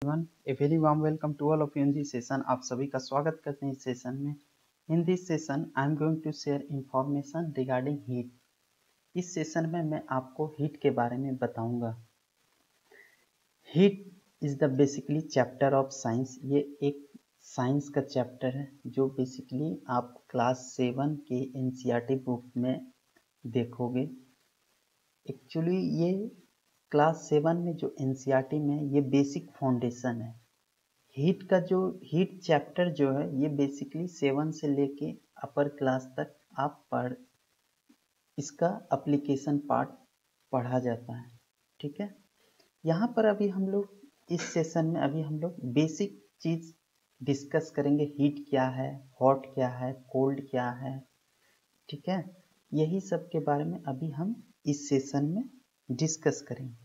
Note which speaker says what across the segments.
Speaker 1: everyone, a very warm welcome to all of you in this session. आप सभी का स्वागत करते हैं इस सेशन में. In this session, I am going to share information regarding heat. इस सेशन में मैं आपको हीट के बारे में बताऊंगा. Heat is the basically chapter of science. ये एक साइंस का चैप्टर है जो बेसिकली आप क्लास 7 के NCERT बुक में देखोगे. एक्चुअली ये क्लास 7 में जो NCERT में ये बेसिक फाउंडेशन है. हीट का जो हीट चैप्टर जो है ये बेसिकली 7 से लेके अपर क्लास तक आप पढ़ इसका एप्लीकेशन पार्ट पढ़ा जाता है. ठीक है, यहाँ पर अभी हम लोग इस सेशन में अभी हम लोग बेसिक चीज डिस्कस करेंगे. हीट क्या है, हॉट क्या है, कोल्ड क्या है. ठीक है, यही सब के बारे में अभी हम इस सेशन में डिस्कस करेंगे.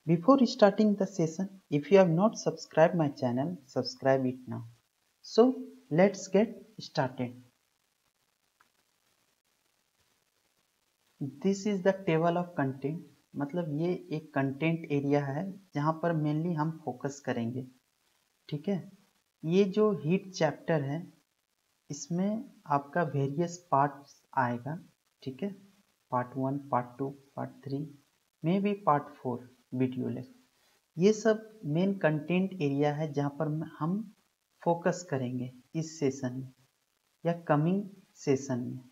Speaker 1: Before starting the session, if you have not subscribed my channel, subscribe it now. So let's get started. This is the table of content. मतलब ये एक कंटेंट एरिया है जहाँ पर मेनली हम फोकस करेंगे. ठीक है, ये जो हीट चैप्टर है इसमें आपका वेरियस पार्ट्स आएगा. ठीक है, part 1, part 2, part 3, may be part 4 video lecture. ये सब मेन कंटेंट एरिया है जहाँ पर हम फोकस करेंगे इस सेशन में या कमिंग सेशन में.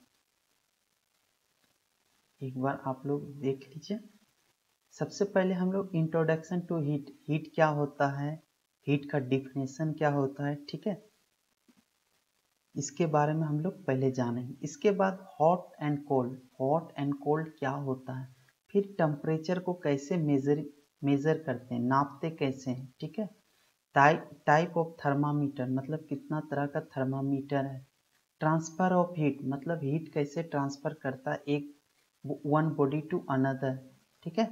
Speaker 1: एक बार आप लोग देख लीजिए. सबसे पहले हम लोग इंट्रोडक्शन टू हीट. हीट क्या होता है, हीट का डिफिनेशन क्या होता है. ठीक है, इसके बारे में हम लोग पहले जानेंगे. इसके बाद hot and cold. Hot and cold क्या होता है, फिर टेम्परेचर को कैसे मेजर करते हैं, नापते कैसे हैं. ठीक है, टाइप ऑफ थर्मामीटर मतलब कितना तरह का थर्मामीटर है. ट्रांसफर ऑफ हीट मतलब हीट कैसे ट्रांसफर करता है एक वन बॉडी टू अनदर. ठीक है,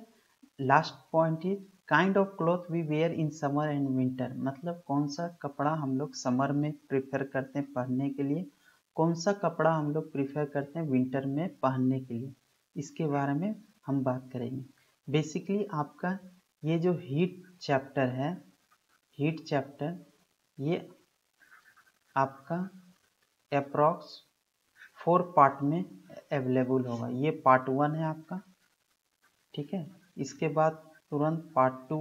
Speaker 1: last point is kind of cloth we wear in summer and winter. मतलब कौन सा कपड़ा हम लोग समर में प्रेफर करते हैं पहनने के लिए, कौन सा कपड़ा हम लोग प्रेफर करते हैं विंटर में पहनने के लिए. इसके बारे में हम बात करेंगे. बेसिकली आपका ये जो हीट चैप्टर है, हीट चैप्टर ये आपका अप्रॉक्स 4 पार्ट में अवेलेबल होगा. ये पार्ट 1 है आपका. ठीक है, इसके बाद तुरंत पार्ट 2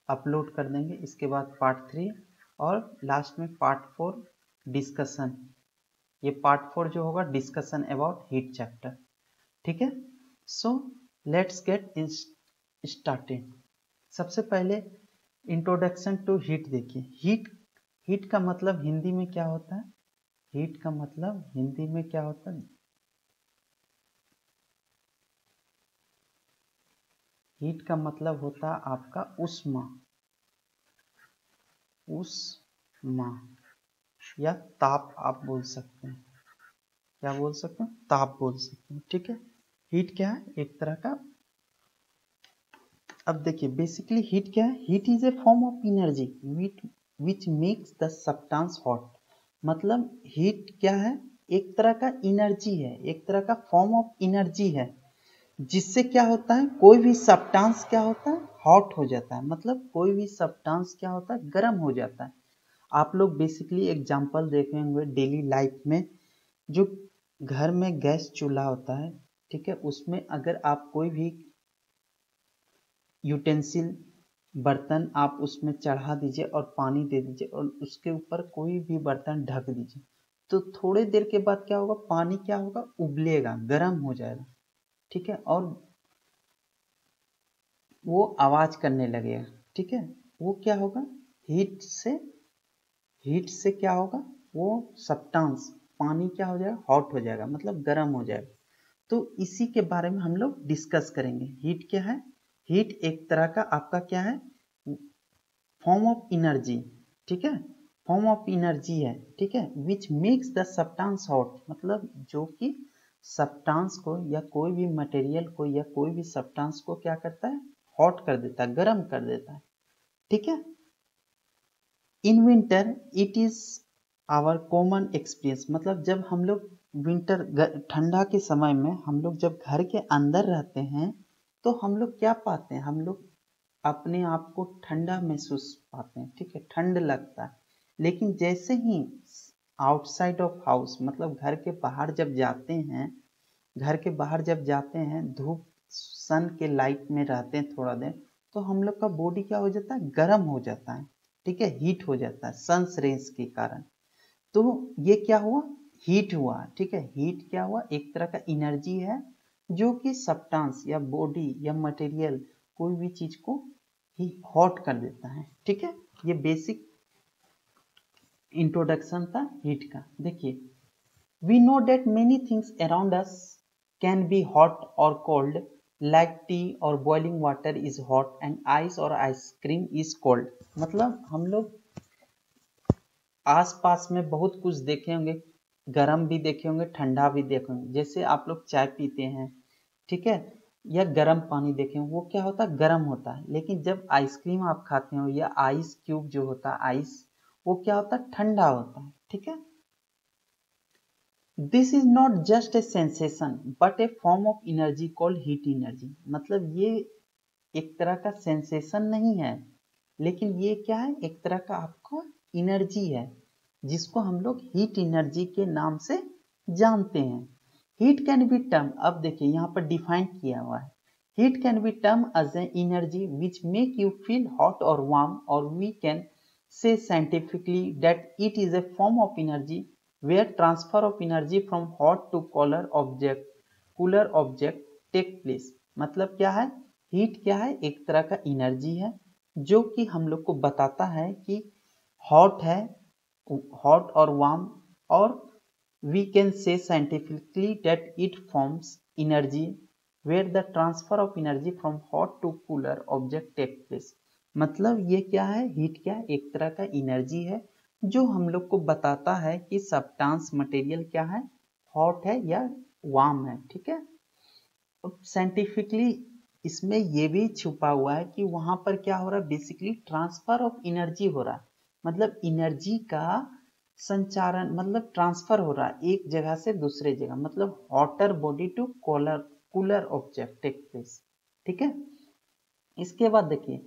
Speaker 1: अपलोड कर देंगे. इसके बाद पार्ट 3 और लास्ट में पार्ट 4 डिस्कशन. ये पार्ट 4 जो होगा डिस्कशन अबाउट हीट चैप्टर. ठीक है, सो लेट्स गेट स्टार्टेड. सबसे पहले इंट्रोडक्शन टू हीट देखिए. हीट का मतलब हिंदी में क्या होता है, हीट का मतलब हिंदी में क्या होता है. हीट का मतलब होता है आपका उष्मा. उष्मा या ताप आप बोल सकते हैं. क्या बोल सकते हैं, ताप बोल सकते हैं. ठीक है, हीट क्या है, एक तरह का. अब देखिए बेसिकली हीट क्या है. Heat is a form of energy which makes the substance hot. मतलब हीट क्या है, एक तरह का एनर्जी है, एक तरह का फॉर्म ऑफ एनर्जी है जिससे क्या होता है कोई भी सब्सटेंस क्या होता है हॉट हो जाता है. मतलब कोई भी सब्सटेंस क्या होता है गर्म हो जाता है. आप लोग बेसिकली एग्जांपल देखे होंगे डेली लाइफ में. जो घर में गैस चूल्हा होता है, ठीक है, उसमें अगर आप कोई भी यूटेंसिल बर्तन आप उसमें चढ़ा दीजिए और पानी दे दीजिए और उसके ऊपर कोई भी बर्तन ढक दीजिए, तो थोड़ी देर के बाद क्या होगा, पानी क्या होगा, उबलेगा, गर्म हो जाएगा. ठीक है, और वो आवाज करने लगेगा. ठीक है, वो क्या होगा, हीट से क्या होगा, वो सब्सटेंस पानी क्या हो जाएगा, हॉट हो जाएगा, मतलब गर्म हो जाएगा. तो इसी के बारे में हम लोग डिस्कस करेंगे. हीट क्या है, हीट एक तरह का आपका क्या है, फॉर्म ऑफ एनर्जी. ठीक है, फॉर्म ऑफ एनर्जी है. ठीक है, which makes the substance hot. मतलब जो कि सब्सटेंस को या कोई भी मटेरियल को या कोई भी सब्सटेंस को क्या करता है, हॉट कर देता है, गर्म कर देता है. ठीक है, in winter it is our common experience. मतलब जब हम लोग विंटर ठंडा के समय में हम लोग जब घर के अंदर रहते हैं तो हम लोग क्या पाते हैं, हम लोग अपने आप को ठंडा महसूस पाते हैं, ठीक है, ठंड लगता है। लेकिन जैसे ही आउटसाइड ऑफ हाउस मतलब घर के बाहर जब जाते हैं, घर के बाहर जब जाते हैं, धूप सन के लाइट में रहते हैं थोड़ा देर, तो हम लोग का बॉडी क्या हो जाता है, गर्म हो जाता है, ठीक है, हीट हो जाता है सन्स रेज के कारण। तो ये क्या हुआ, हीट हुआ, ठीक है। हीट क्या हुआ, एक तरह का एनर्जी है जो कि सब्सटेंस या बॉडी या मटेरियल कोई भी चीज को ही हॉट कर देता है, ठीक है। ये बेसिक इंट्रोडक्शन था हीट का। देखिए, we know that many things around us can be hot और कोल्ड, लाइक टी और boiling water is hot and ice और आइसक्रीम इज कोल्ड। मतलब हम लोग आसपास में बहुत कुछ देखे होंगे, गर्म भी देखे होंगे, ठंडा भी देखे होंगे। जैसे आप लोग चाय पीते हैं, ठीक है, या गर्म पानी देखे वो क्या होता है, गर्म होता है। लेकिन जब आइसक्रीम आप खाते हो या आइस क्यूब जो होता है आइस, वो क्या होता है, ठंडा होता है, ठीक है। This is not just a sensation but A form of energy called heat energy. मतलब ये एक तरह का सेंसेशन नहीं है, लेकिन ये क्या है, एक तरह का आपका एनर्जी है जिसको हम लोग हीट एनर्जी के नाम से जानते हैं। हीट कैन बी टर्म, अब देखिए यहाँ पर डिफाइन किया हुआ है, heat can be term as a energy which make you feel hot और वार्म, और we can say scientifically that it is a form of energy where transfer of energy from hot to cooler object take place। मतलब क्या है, heat क्या है, एक तरह का एनर्जी है जो कि हम लोग को बताता है कि हॉट है, हॉट और वार्म, और we can say scientifically that it forms energy where the transfer of energy from hot to cooler object take place। मतलब ये क्या है, हीट क्या है, एक तरह का एनर्जी है जो हम लोग को बताता है कि सब्सटेंस मटेरियल क्या है, हॉट है या वार्म है, ठीक है। अब साइंटिफिकली इसमें ये भी छुपा हुआ है कि वहां पर क्या हो रहा है, बेसिकली ट्रांसफर ऑफ एनर्जी हो रहा है। मतलब एनर्जी का संचारण, मतलब ट्रांसफर हो रहा है एक जगह से दूसरे जगह, मतलब hotter body to cooler object take place, ठीक है। इसके बाद देखिए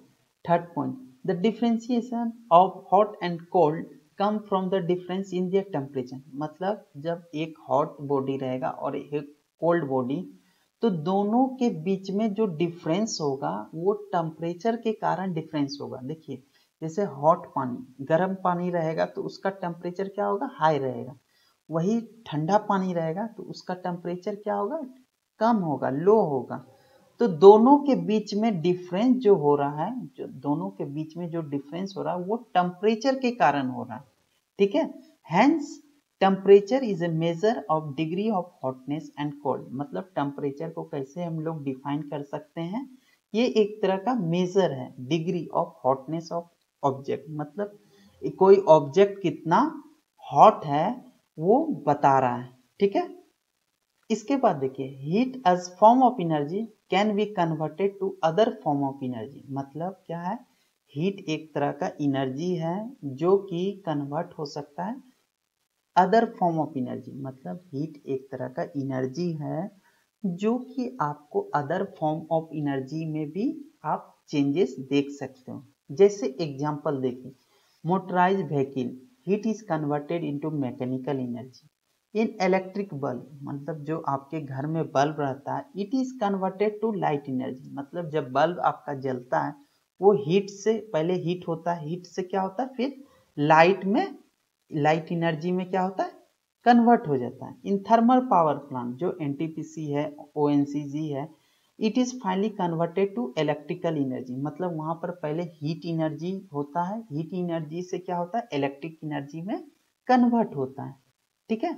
Speaker 1: third point, the differentiation of hot and cold come from the difference in their temperature. मतलब जब एक हॉट बॉडी रहेगा और एक कोल्ड बॉडी, तो दोनों के बीच में जो डिफरेंस होगा वो टेम्परेचर के कारण डिफरेंस होगा। देखिए जैसे हॉट पानी, गर्म पानी रहेगा तो उसका टेम्परेचर क्या होगा, हाई रहेगा। वही ठंडा पानी रहेगा तो उसका टेम्परेचर क्या होगा, कम होगा, लो होगा। तो दोनों के बीच में डिफरेंस जो हो रहा है, जो दोनों के बीच में जो डिफरेंस हो रहा है वो टेम्परेचर के कारण हो रहा है, ठीक है। Hence temperature is a measure of degree of hotness and cold. मतलब टेम्परेचर को कैसे हम लोग डिफाइन कर सकते हैं, ये एक तरह का मेजर है degree of hotness of object. मतलब कोई ऑब्जेक्ट कितना हॉट है वो बता रहा है, ठीक है। इसके बाद देखिए, heat as form of energy can be converted to other form of energy. मतलब क्या है, हीट एक तरह का एनर्जी है जो कि कन्वर्ट हो सकता है अदर फॉर्म ऑफ एनर्जी। मतलब हीट एक तरह का एनर्जी है जो कि आपको अदर फॉर्म ऑफ एनर्जी में भी आप चेंजेस देख सकते हो। जैसे एग्जांपल देखिए, motorise vehicle, heat is converted into mechanical energy. In electric bulb, मतलब जो आपके घर में बल्ब रहता है, it is converted to light energy. मतलब जब बल्ब आपका जलता है वो हीट से, पहले हीट होता है, हीट से क्या होता है फिर लाइट में, लाइट एनर्जी में क्या होता है, कन्वर्ट हो जाता है। इन थर्मल पावर प्लांट जो एनटीपीसी है, ओएनजीसी है, it is finally converted to electrical energy. मतलब वहां पर पहले हीट एनर्जी होता है, हीट एनर्जी से क्या होता है, इलेक्ट्रिक एनर्जी में कन्वर्ट होता है, ठीक है।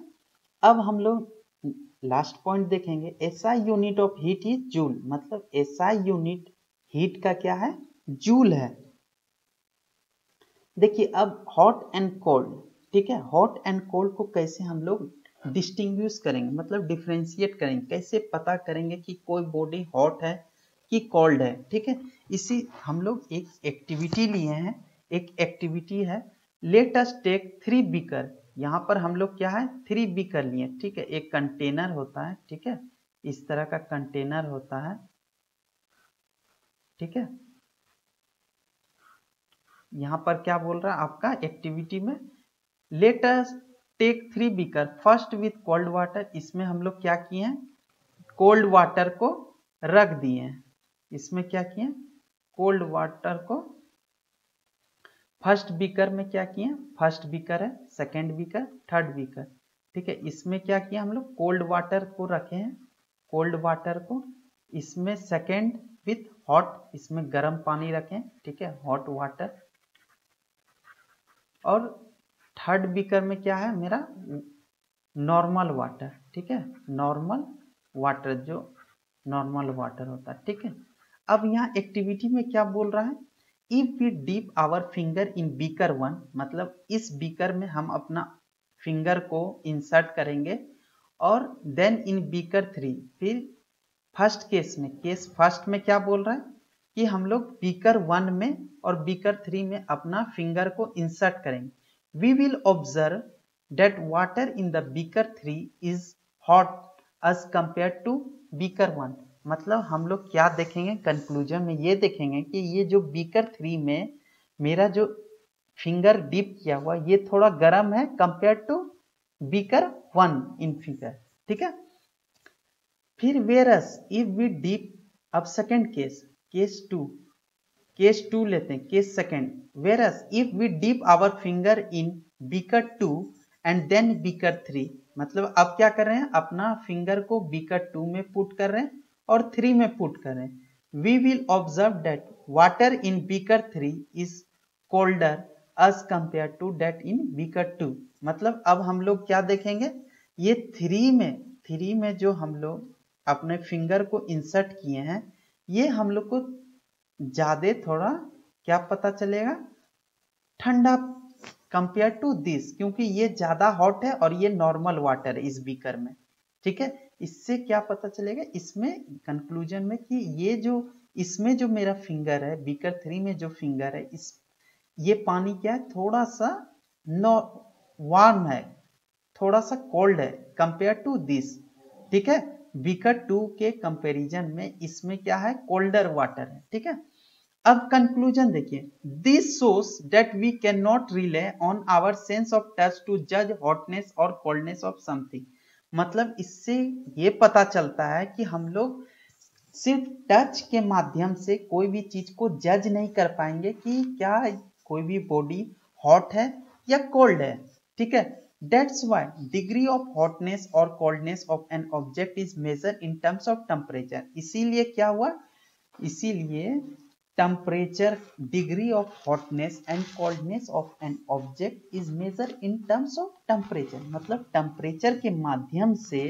Speaker 1: अब हम लोग लास्ट पॉइंट देखेंगे, SI unit of heat is joule. मतलब एसआई यूनिट हीट का क्या है, जूल है। देखिए अब हॉट एंड कोल्ड, ठीक है, हॉट एंड कोल्ड को कैसे हम लोग डिस्टिंग्विश करेंगे, मतलब डिफ्रेंशिएट करेंगे, कैसे पता करेंगे कि कोई बॉडी हॉट है कि कोल्ड है, ठीक है। इसी हम लोग एक एक्टिविटी लिए हैं, एक एक्टिविटी है, लेट अस टेक 3 बीकर। यहाँ पर हम लोग क्या है, 3 बीकर लिए, ठीक है। एक कंटेनर होता है, ठीक है, इस तरह का कंटेनर होता है, ठीक है। यहाँ पर क्या बोल रहा है आपका एक्टिविटी में, let us take 3 beaker first with cold water. इसमें हम लोग क्या किए हैं, कोल्ड वाटर को रख दिए हैं। इसमें क्या किए, कोल्ड वाटर को फर्स्ट बीकर में क्या किए, फर्स्ट बीकर है, सेकेंड बीकर, थर्ड बीकर, ठीक है। इसमें क्या किया हम लोग, कोल्ड वाटर को रखे हैं, कोल्ड वाटर को, इसमें सेकेंड विथ हॉट, इसमें गर्म पानी रखें, ठीक है, हॉट वाटर। और थर्ड बीकर में क्या है मेरा, नॉर्मल वाटर, ठीक है, नॉर्मल वाटर, जो नॉर्मल वाटर होता है, ठीक है। अब यहाँ एक्टिविटी में क्या बोल रहा है, if we dip our finger in beaker 1, मतलब इस बीकर में हम अपना फिंगर को इंसर्ट करेंगे, और देन इन बीकर 3, फिर फर्स्ट केस में, केस फर्स्ट में क्या बोल रहा है कि हम लोग बीकर 1 में और बीकर 3 में अपना फिंगर को इंसर्ट करेंगे। We will observe that water in the beaker 3 is hot as compared to beaker 1। मतलब हम लोग क्या देखेंगे, कंक्लूजन में ये देखेंगे कि ये जो बीकर 3 में मेरा जो फिंगर डिप किया हुआ ये थोड़ा गर्म है compare to beaker 1 in finger, ठीक है। फिर वेरस इफ वी डिप, अब सेकेंड केस, केस 2 लेते हैं, case second, whereas if we dip our finger in beaker 2 and then beaker 3, मतलब अब क्या कर रहे हैं, अपना फिंगर को बीकर 2 में पुट कर रहे हैं और 3 में पुट कर रहे हैं। We will observe that water in beaker 3 is colder as compared to that in beaker 2। मतलब अब हम लोग क्या देखेंगे, ये 3 में जो हम लोग अपने फिंगर को इंसर्ट किए हैं, ये हम लोग को ज्यादा थोड़ा क्या पता चलेगा, ठंडा कंपेयर टू दिस, क्योंकि ये ज्यादा हॉट है और ये नॉर्मल वाटर है इस बीकर में, ठीक है। इससे क्या पता चलेगा इसमें कंक्लूजन में कि ये जो इसमें जो मेरा फिंगर है बीकर 3 में जो फिंगर है, इस ये पानी क्या है, थोड़ा सा वार्म है, थोड़ा सा कोल्ड है कंपेयर टू दिस, ठीक है। बीकर 2 के कंपैरिजन में इसमें क्या है, कोल्डर वाटर है, ठीक है। अब कंक्लूजन देखिए, this shows that we can not rely on our sense of touch to जज हॉटनेस और कोल्डनेस ऑफ समथिंग। मतलब इससे ये पता चलता है कि हम लोग सिर्फ टच के माध्यम से कोई भी चीज को जज नहीं कर पाएंगे कि क्या कोई भी बॉडी हॉट है या कोल्ड है, ठीक है। That's why degree of hotness or coldness of an object is measured in terms of temperature। इसीलिए क्या हुआ, इसीलिए temperature, degree of hotness and coldness of an object is measured in terms of temperature। मतलब temperature के माध्यम से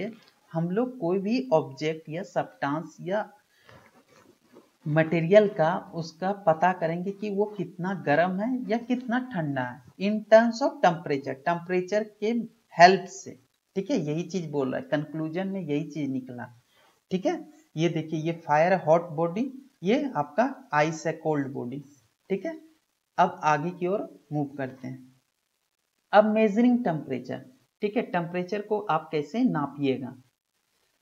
Speaker 1: हम लोग कोई भी ऑब्जेक्ट या सब्सटेंस या मटेरियल का उसका पता करेंगे कि वो कितना गर्म है या कितना ठंडा है, in terms of temperature, temperature के हेल्प से, ठीक है। यही चीज बोल रहा है, कंक्लूजन में यही चीज निकला, ठीक है। ये देखिए, ये फायर है हॉट बॉडी, ये आपका आइस है कोल्ड बॉडी, ठीक है। अब आगे की ओर मूव करते हैं। अब मेजरिंग टेम्परेचर, ठीक है, टेम्परेचर को आप कैसे नापिएगा।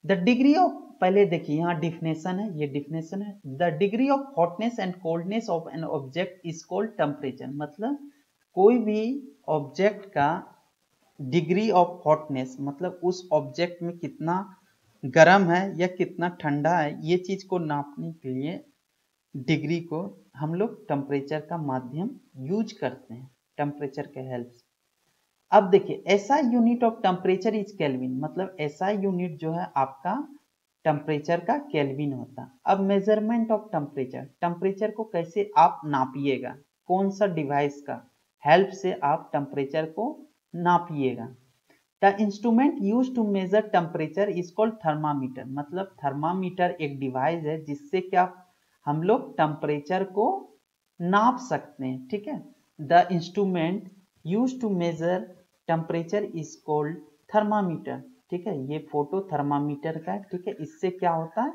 Speaker 1: द डिग्री ऑफ, पहले देखिए यहाँ डिफिनेशन है, ये डिफिनेशन है, the degree of hotness and coldness of an object is called temperature. मतलब कोई भी ऑब्जेक्ट का डिग्री ऑफ हॉटनेस, मतलब उस ऑब्जेक्ट में कितना गर्म है या कितना ठंडा है, ये चीज को नापने के लिए डिग्री को हम लोग टेम्परेचर का माध्यम यूज करते हैं, टेम्परेचर के हेल्प से। अब देखिए, SI unit of temperature is kelvin, मतलब एसआई यूनिट जो है आपका टेम्परेचर का केल्विन होता है। अब मेजरमेंट ऑफ टेम्परेचर, टेम्परेचर को कैसे आप नापिएगा, कौन सा डिवाइस का हेल्प से आप टेम्परेचर को नापिएगा। The instrument use to measure temperature is called thermometer. मतलब थर्मामीटर एक डिवाइस है जिससे क्या हम लोग टेम्परेचर को नाप सकते हैं, ठीक है। The instrument use to measure temperature is called thermometer, ठीक है। ये फोटो थर्मामीटर का है, ठीक है। इससे क्या होता है,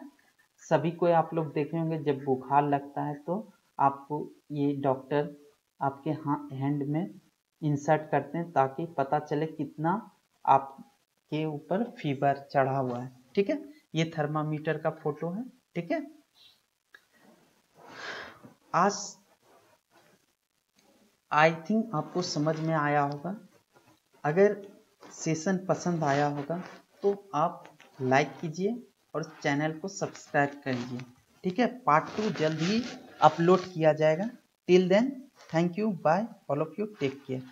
Speaker 1: सभी को आप लोग देखे होंगे, जब बुखार लगता है तो आपको ये डॉक्टर आपके हैंड में इंसर्ट करते हैं ताकि पता चले कितना आपके ऊपर फीवर चढ़ा हुआ है, ठीक है। ये थर्मामीटर का फोटो है, ठीक है। आज आई थिंक आपको समझ में आया होगा। अगर सेशन पसंद आया होगा तो आप लाइक कीजिए और चैनल को सब्सक्राइब करिए। ठीक है, पार्ट 2 जल्द ही अपलोड किया जाएगा। Till then, thank you, bye, all of you, take care.